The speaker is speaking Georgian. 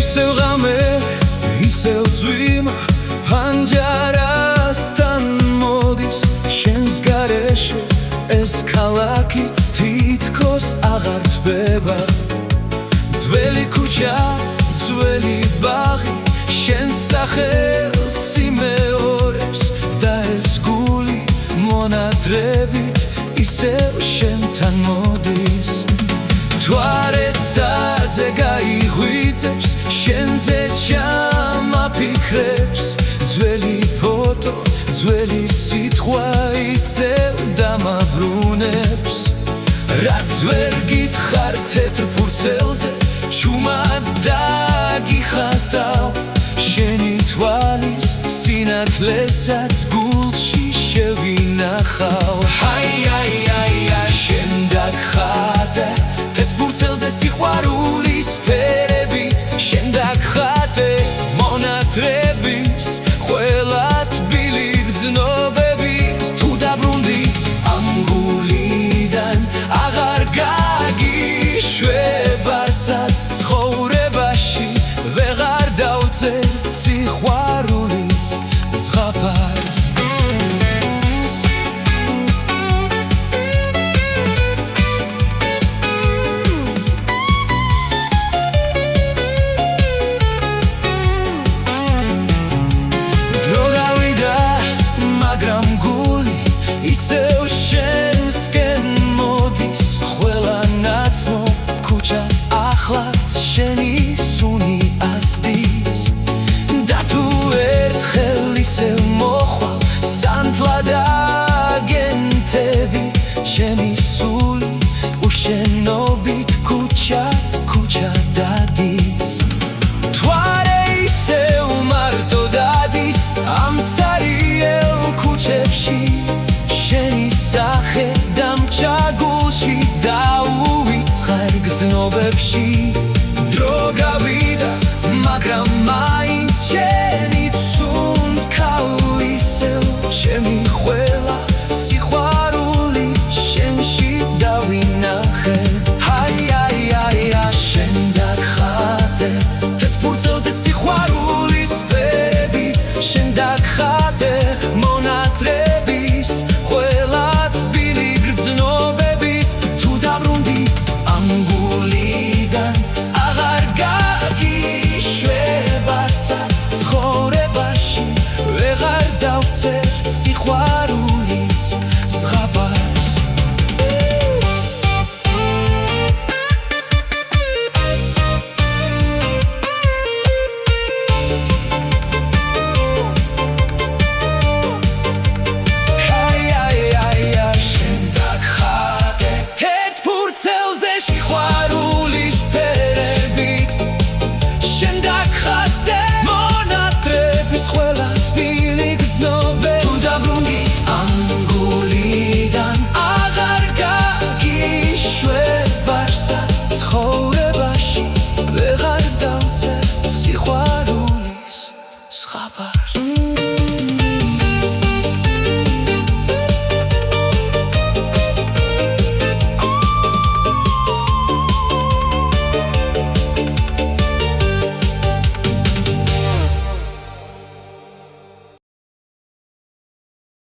ისევ ღამე, ისევ წვიმა ფანჯარასთან მოდის შენს გარეშე ეს ქალაქიც თითქოს აღარ თბება ძველი ქუჩა, ძველი ბაღი შენს სახელს იმეორებს და ეს გული მონადრებით ისევ შენთან მოდის თვარეცაზე გაიღვიძებს შენზე ჩამაფიქრებს ძველი ფოტო, ძველი სიტყვა ისევ დამაბრუნებს რაც ვერ გითხარ თეთრ ფურცელზე ჩუმად დაგიხატავ შენი თვალის სინათლესაც გულში შევინახავ შენ დაგხატე თეთრ ფურცელზე სიყვარულის ფერებით შენ დაგხატე მონადრების ყველა თბილი გრძნობებით თუ დაბრუნდი ამ გულიდან აღარ გაგიშვება ცხოვრებაში ვეღარ დავწერთ სიყვარულის ზღაპარს ისევ შენსკენ მოდის ყველა ნაცნობ ქუჩას ახლაც შენი სუნი